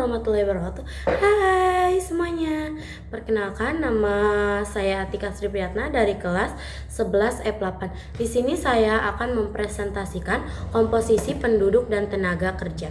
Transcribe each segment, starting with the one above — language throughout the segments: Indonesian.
warahmatullahi wabarakatuh. Hai semuanya. Perkenalkan, nama saya Atika Sri Priyatna dari kelas 11 F8. Di sini saya akan mempresentasikan komposisi penduduk dan tenaga kerja.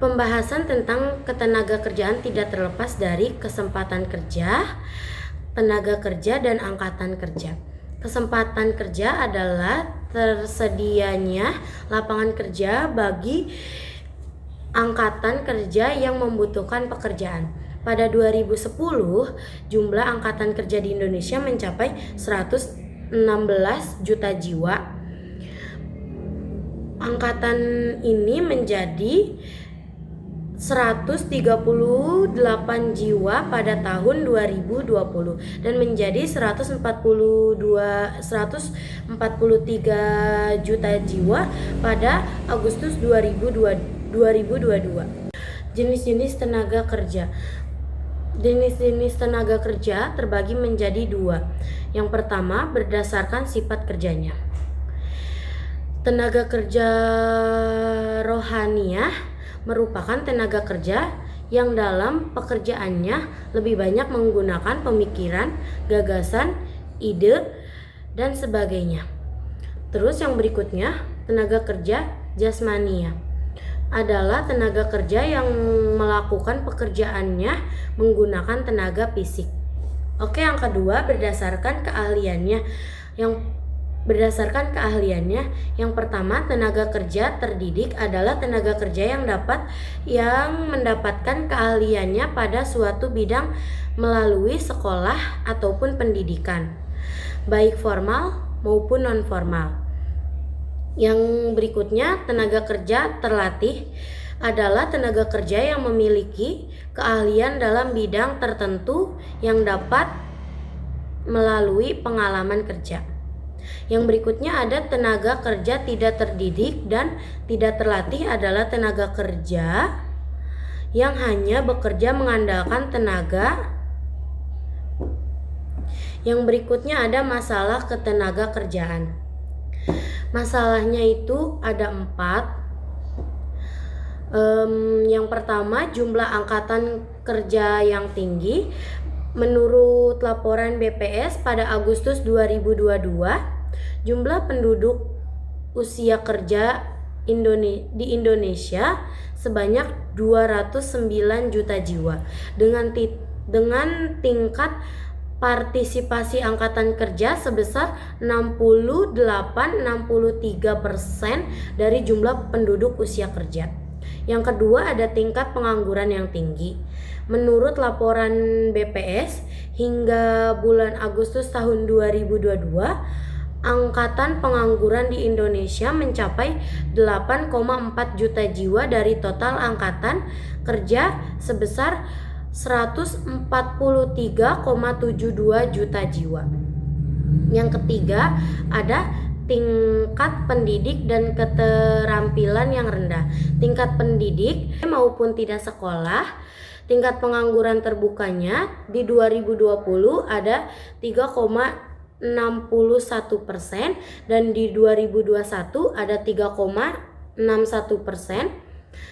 Pembahasan tentang ketenaga kerjaan tidak terlepas dari kesempatan kerja, tenaga kerja, dan angkatan kerja. Kesempatan kerja adalah tersedianya lapangan kerja bagi angkatan kerja yang membutuhkan pekerjaan. Pada 2010, jumlah angkatan kerja di Indonesia mencapai 116 juta jiwa. Angkatan ini menjadi 138 jiwa pada tahun 2020 dan menjadi 143 juta jiwa pada Agustus 2022. Jenis-jenis tenaga kerja. Jenis-jenis tenaga kerja terbagi menjadi dua. Yang pertama, berdasarkan sifat kerjanya. Tenaga kerja rohaniah merupakan tenaga kerja yang dalam pekerjaannya lebih banyak menggunakan pemikiran, gagasan, ide, dan sebagainya. Terus yang berikutnya, tenaga kerja jasmania adalah tenaga kerja yang melakukan pekerjaannya menggunakan tenaga fisik. Oke, yang kedua berdasarkan keahliannya. Yang pertama, tenaga kerja terdidik adalah tenaga kerja yang mendapatkan keahliannya pada suatu bidang melalui sekolah ataupun pendidikan, baik formal maupun non formal. Yang berikutnya, tenaga kerja terlatih adalah tenaga kerja yang memiliki keahlian dalam bidang tertentu yang dapat melalui pengalaman kerja. Yang berikutnya ada tenaga kerja tidak terdidik dan tidak terlatih adalah tenaga kerja yang hanya bekerja mengandalkan tenaga. Yang berikutnya ada masalah ketenaga kerjaan. Masalahnya itu ada 4. Yang pertama, jumlah angkatan kerja yang tinggi. Menurut laporan BPS pada Agustus 2022, jumlah penduduk usia kerja di Indonesia sebanyak 209 juta jiwa dengan tingkat partisipasi angkatan kerja sebesar 68-63% dari jumlah penduduk usia kerja. Yang kedua ada tingkat pengangguran yang tinggi. Menurut laporan BPS hingga bulan Agustus tahun 2022, angkatan pengangguran di Indonesia mencapai 8,4 juta jiwa dari total angkatan kerja sebesar 143,72 juta jiwa. Yang ketiga ada tingkat pendidik dan keterampilan yang rendah. Tingkat pendidik maupun tidak sekolah, tingkat pengangguran terbukanya di 2020 ada 3,61% dan di 2021 ada 3,61%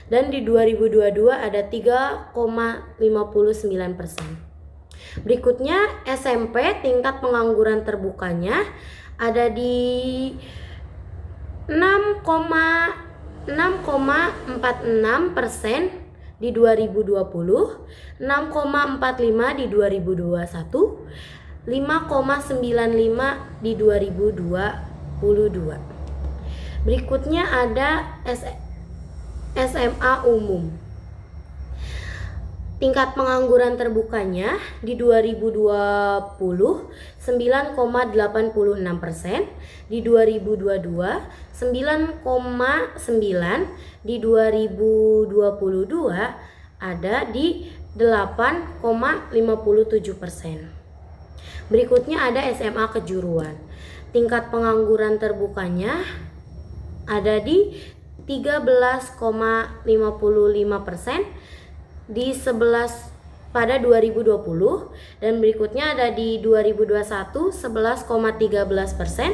dan di 2022 ada 3,59%. Berikutnya SMP tingkat pengangguran terbukanya ada di 6,46% di 2020, 6,45 di 2021, 5,95 di 2022. Berikutnya ada SMA umum. Tingkat pengangguran terbukanya di 2020 9,86%, di 2022 9,9%, di 2022 ada di 8,57%. Berikutnya ada SMA kejuruan. Tingkat pengangguran terbukanya ada di 13,55% di 11 pada 2020 dan berikutnya ada di 2021 11,13%,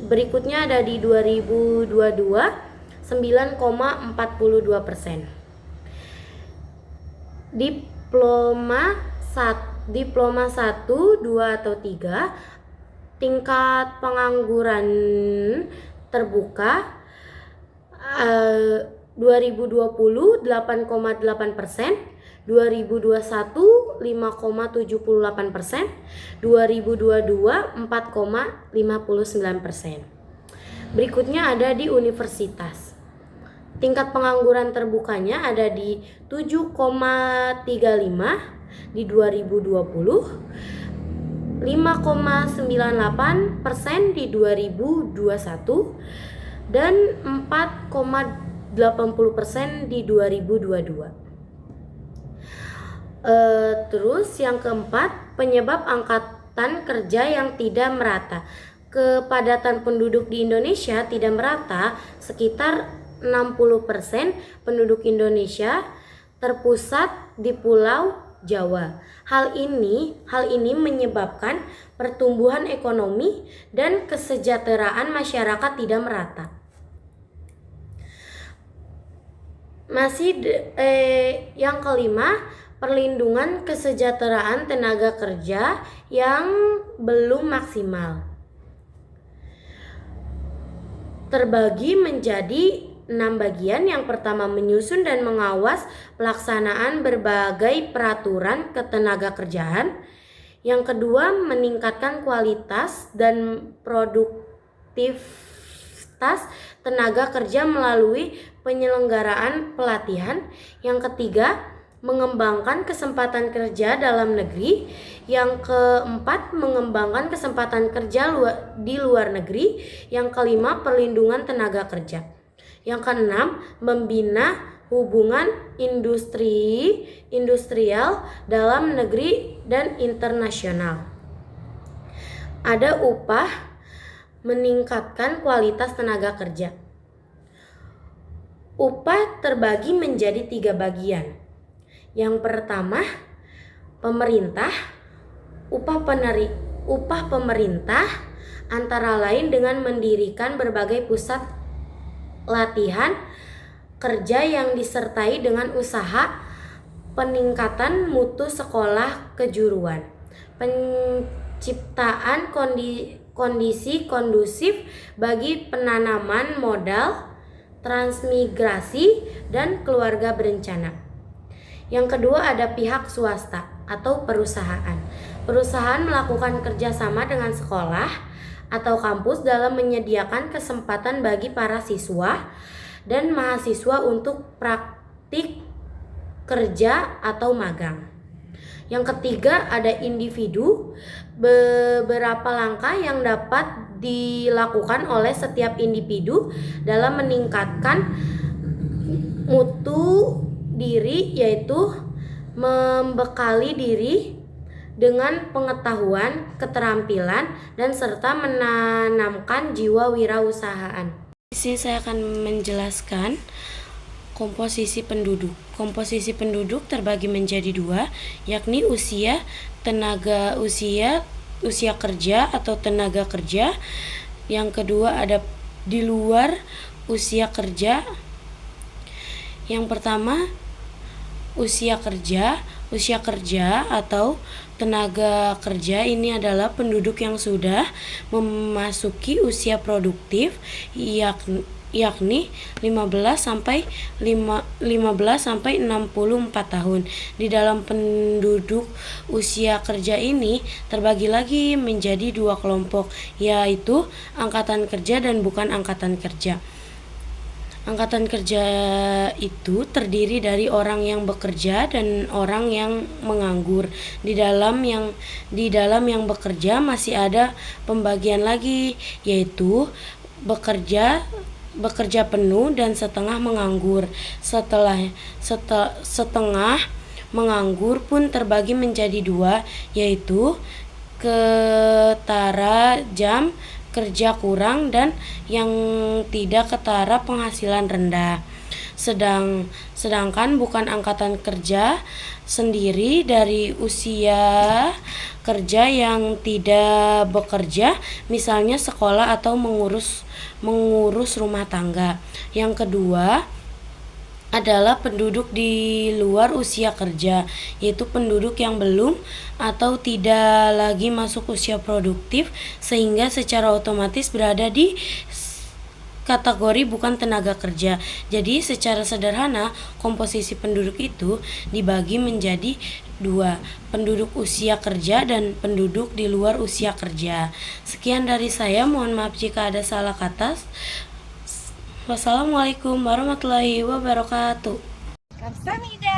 berikutnya ada di 2022 9,42%. diploma 1, 2 atau 3. Tingkat pengangguran terbuka 2020 8,8%, 2021 5,78%, 2022 4,59%. Berikutnya ada di universitas. Tingkat pengangguran terbukanya ada di 7,35 di 2020, 5,98% di 2021, dan 4,80% di 2022. Terus yang keempat, penyebab angkatan kerja yang tidak merata. Kepadatan penduduk di Indonesia tidak merata. Sekitar 60% penduduk Indonesia terpusat di Pulau Jawa. Hal ini menyebabkan pertumbuhan ekonomi dan kesejahteraan masyarakat tidak merata. Yang kelima, perlindungan kesejahteraan tenaga kerja yang belum maksimal. Terbagi menjadi 6 bagian. Yang pertama, menyusun dan mengawas pelaksanaan berbagai peraturan ketenagakerjaan. Yang kedua, meningkatkan kualitas dan produktivitas tenaga kerja melalui penyelenggaraan pelatihan. Yang ketiga, mengembangkan kesempatan kerja dalam negeri. Yang keempat, mengembangkan kesempatan kerja di luar negeri. Yang kelima, perlindungan tenaga kerja. Yang keenam, membina hubungan industrial dalam negeri dan internasional. Ada upah, meningkatkan kualitas tenaga kerja. Upah terbagi menjadi 3 bagian. Yang pertama, pemerintah. Upah pemerintah antara lain dengan mendirikan berbagai pusat latihan kerja yang disertai dengan usaha peningkatan mutu sekolah kejuruan, penciptaan kondisi kondusif bagi penanaman modal, transmigrasi, dan keluarga berencana. Yang kedua, ada pihak swasta atau perusahaan. Perusahaan melakukan kerjasama dengan sekolah atau kampus dalam menyediakan kesempatan bagi para siswa dan mahasiswa untuk praktik kerja atau magang. Yang ketiga, ada individu. Beberapa langkah yang dapat dilakukan oleh setiap individu dalam meningkatkan mutu diri, yaitu membekali diri dengan pengetahuan, keterampilan, dan serta menanamkan jiwa wirausahaan. Di sini saya akan menjelaskan komposisi penduduk. Komposisi penduduk terbagi menjadi 2, yakni usia kerja atau tenaga kerja. Yang kedua, ada di luar usia kerja. Yang pertama, usia kerja. Usia kerja atau tenaga kerja ini adalah penduduk yang sudah memasuki usia produktif, yakni 15 sampai 64 tahun. Di dalam penduduk usia kerja ini terbagi lagi menjadi 2 kelompok, yaitu angkatan kerja dan bukan angkatan kerja. Angkatan kerja itu terdiri dari orang yang bekerja dan orang yang menganggur. Di dalam yang bekerja masih ada pembagian lagi, yaitu bekerja penuh dan setengah menganggur. Setengah menganggur pun terbagi menjadi 2, yaitu ketara jam kerja kurang dan yang tidak ketara penghasilan rendah. Sedangkan bukan angkatan kerja sendiri dari usia kerja yang tidak bekerja, misalnya sekolah atau mengurus rumah tangga. Yang kedua, adalah penduduk di luar usia kerja, yaitu penduduk yang belum atau tidak lagi masuk usia produktif sehingga secara otomatis berada di kategori bukan tenaga kerja. Jadi secara sederhana komposisi penduduk itu dibagi menjadi dua, penduduk usia kerja dan penduduk di luar usia kerja. Sekian dari saya, mohon maaf jika ada salah kata. Wassalamualaikum warahmatullahi wabarakatuh. 감사합니다.